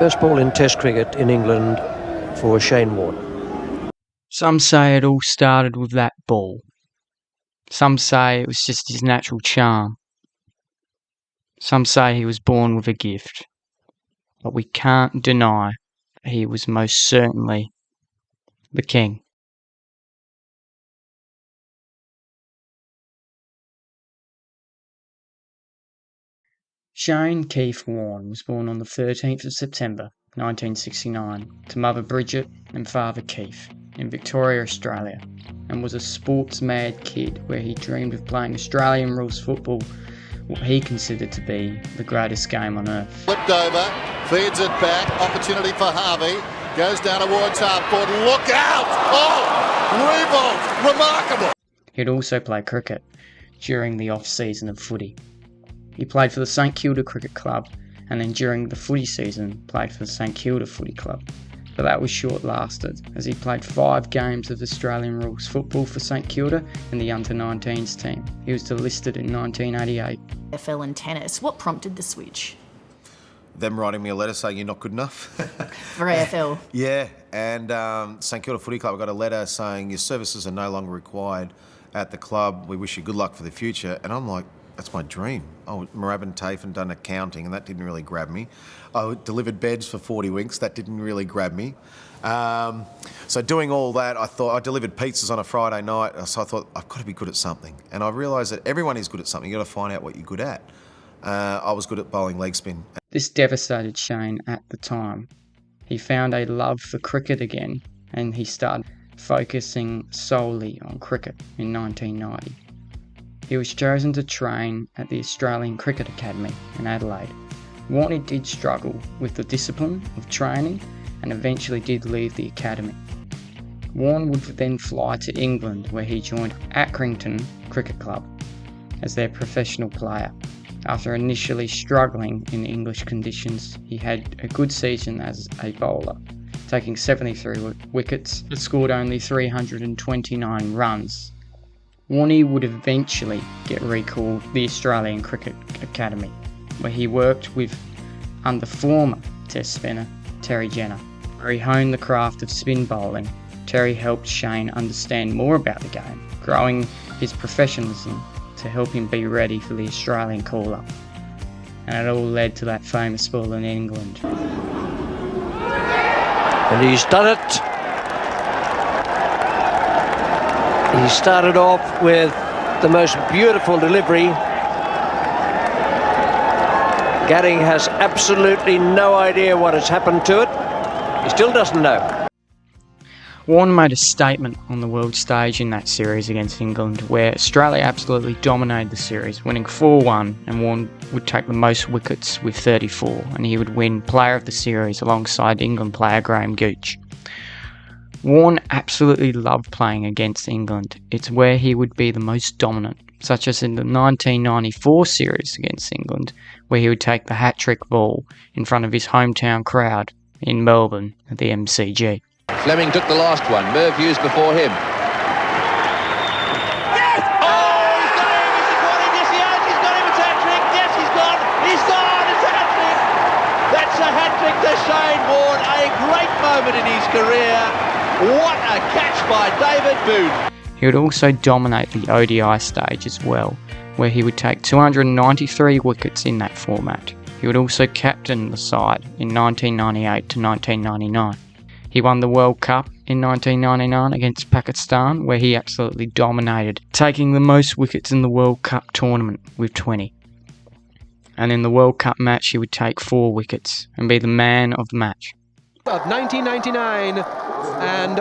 First ball in Test cricket in England for Shane Warne. Some say it all started with that ball. Some say it was just his natural charm. Some say he was born with a gift. But we can't deny that he was most certainly the king. Shane Keith Warne was born on the 13th of September 1969 to mother Bridget and father Keith in Victoria, Australia, and was a sports-mad kid where he dreamed of playing Australian rules football, what he considered to be the greatest game on earth. Flipped over, feeds it back, opportunity for Harvey, goes down towards half court, look out! Oh, revolt, remarkable! He'd also play cricket during the off-season of footy. He played for the St Kilda Cricket Club and then during the footy season played for the St Kilda Footy Club. But that was short-lasted as he played 5 games of Australian rules football for St Kilda in the under-19s team. He was delisted in 1988. AFL and tennis, what prompted the switch? Them writing me a letter saying you're not good enough. For AFL? Yeah, and St Kilda Footy Club, I got a letter saying your services are no longer required at the club. We wish you good luck for the future. And I'm like, that's my dream. Oh, Moorabbin TAFE and done accounting, and that didn't really grab me. I delivered beds for 40 winks, that didn't really grab me. So doing all that, I thought, I delivered pizzas on a Friday night, so I thought, I've got to be good at something. And I realised that everyone is good at something, you've got to find out what you're good at. I was good at bowling leg spin. This devastated Shane at the time. He found a love for cricket again, and he started focusing solely on cricket in 1990. He was chosen to train at the Australian Cricket Academy in Adelaide. Warne did struggle with the discipline of training and eventually did leave the academy. Warne would then fly to England where he joined Accrington Cricket Club as their professional player. After initially struggling in English conditions, he had a good season as a bowler, taking 73 wickets but scored only 329 runs. Warne would eventually get recalled to the Australian Cricket Academy, where he worked with under former Test spinner Terry Jenner, where he honed the craft of spin bowling. Terry helped Shane understand more about the game, growing his professionalism to help him be ready for the Australian call-up. And it all led to that famous ball in England. And he's done it. He started off with the most beautiful delivery. Gadding has absolutely no idea what has happened to it. He still doesn't know. Warne made a statement on the world stage in that series against England, where Australia absolutely dominated the series, winning 4-1, and Warne would take the most wickets with 34, and he would win Player of the Series alongside England player Graham Gooch. Warne absolutely loved playing against England. It's where he would be the most dominant, such as in the 1994 series against England, where he would take the hat-trick ball in front of his hometown crowd in Melbourne at the MCG. Fleming took the last one. Mervew's before him. Yes! Oh, he's got him! He's got him! Yes, he has! He's got him! It's a hat-trick! Yes, he's gone! He's gone! It's a hat-trick! That's a hat-trick to Shane Warne. A great moment in his career. What a catch by David Boone. He would also dominate the ODI stage as well, where he would take 293 wickets in that format. He would also captain the side in 1998 to 1999. He won the World Cup in 1999 against Pakistan, where he absolutely dominated, taking the most wickets in the World Cup tournament with 20. And in the World Cup match he would take 4 wickets and be the man of the match. Of 1999, and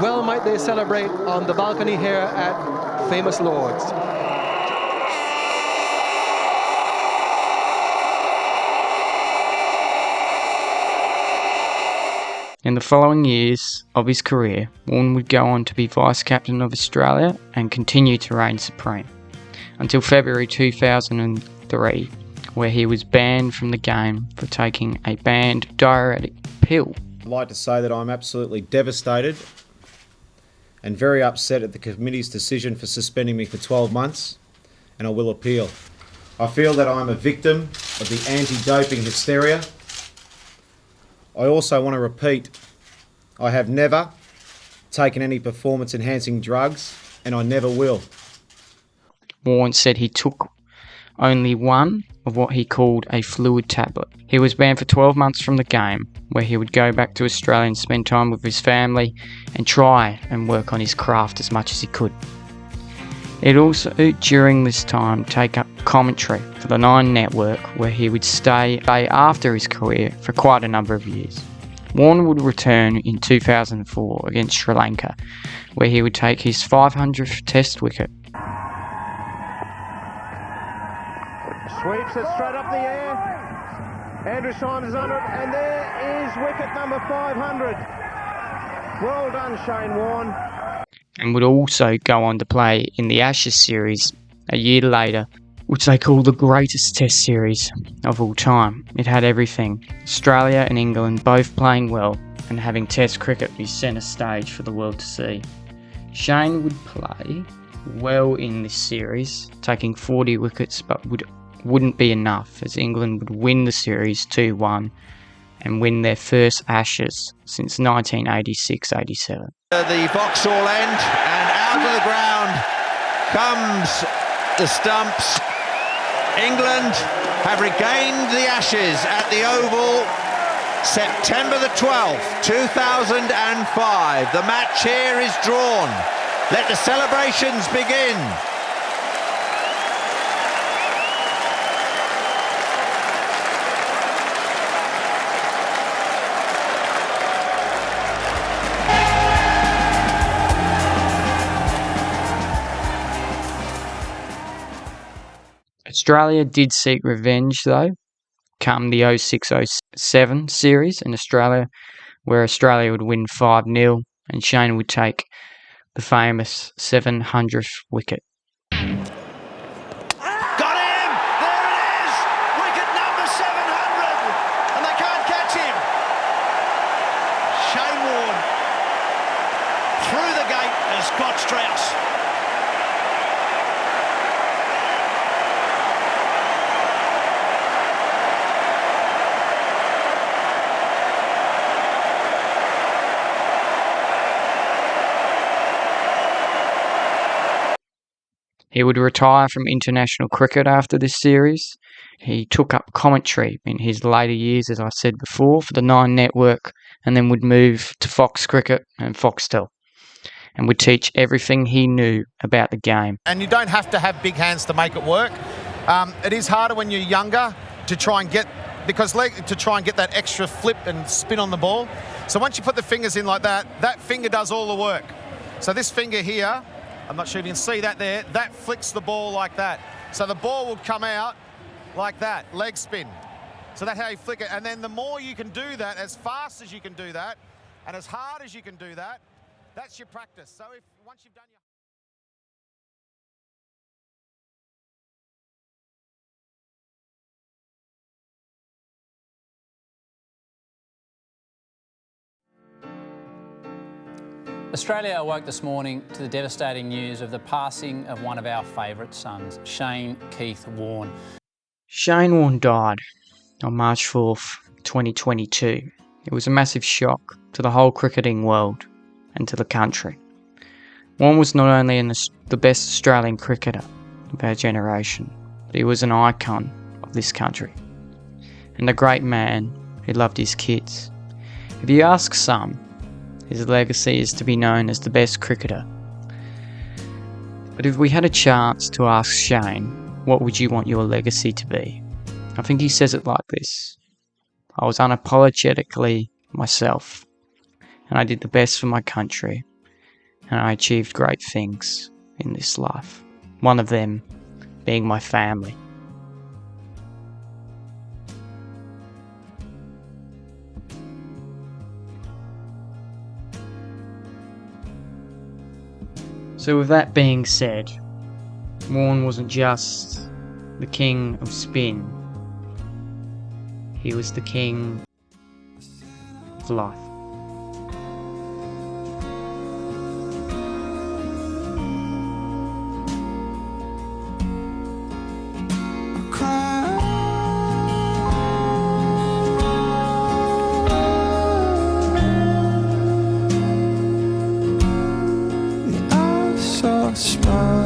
well might they celebrate on the balcony here at Famous Lords. In the following years of his career, Warne would go on to be vice-captain of Australia and continue to reign supreme, until February 2003, where he was banned from the game for taking a banned diuretic pill. I'd like to say that I'm absolutely devastated and very upset at the committee's decision for suspending me for 12 months, and I will appeal. I feel that I'm a victim of the anti-doping hysteria. I also want to repeat, I have never taken any performance-enhancing drugs, and I never will. Warne said he took only one of what he called a fluid tablet. He was banned for 12 months from the game, where he would go back to Australia and spend time with his family and try and work on his craft as much as he could. He'd also, during this time, take up commentary for the Nine Network, where he would stay after his career for quite a number of years. Warne would return in 2004 against Sri Lanka, where he would take his 500th Test wicket. Sweeps it straight up the air. Andrew Symonds is under it, and there is wicket number 500. Well done, Shane Warne. And would also go on to play in the Ashes series a year later, which they call the greatest Test series of all time. It had everything. Australia and England both playing well and having Test cricket be centre stage for the world to see. Shane would play well in this series, taking 40 wickets, but wouldn't be enough, as England would win the series 2-1 and win their first Ashes since 1986-87. The Vauxhall end, and out of the ground comes the stumps. England have regained the Ashes at the Oval, September the 12th, 2005. The match here is drawn. Let the celebrations begin. Australia did seek revenge though, come the 06-07 series in Australia, where Australia would win 5-0 and Shane would take the famous 700th wicket. Got him! There it is! Wicket number 700! And they can't catch him! Shane Warne through the gate as Scott Strauss. He would retire from international cricket after this series. He took up commentary in his later years, as I said before, for the Nine Network, and then would move to Fox Cricket and Foxtel, and would teach everything he knew about the game. And you don't have to have big hands to make it work. It is harder when you're younger to try and get that extra flip and spin on the ball. So once you put the fingers in like that, that finger does all the work. So this finger here, I'm not sure if you can see that there, that flicks the ball like that. So the ball will come out like that, leg spin. So that's how you flick it. And then the more you can do that, as fast as you can do that, and as hard as you can do that, that's your practice. So once you've done your... Australia awoke this morning to the devastating news of the passing of one of our favourite sons, Shane Keith Warne. Shane Warne died on March 4th, 2022. It was a massive shock to the whole cricketing world and to the country. Warne was not only the best Australian cricketer of our generation, but he was an icon of this country and a great man who loved his kids. If you ask some, his legacy is to be known as the best cricketer. But if we had a chance to ask Shane, what would you want your legacy to be? I think he says it like this: I was unapologetically myself, and I did the best for my country, and I achieved great things in this life. One of them being my family. So with that being said, Warne wasn't just the king of spin, he was the king of life. stars.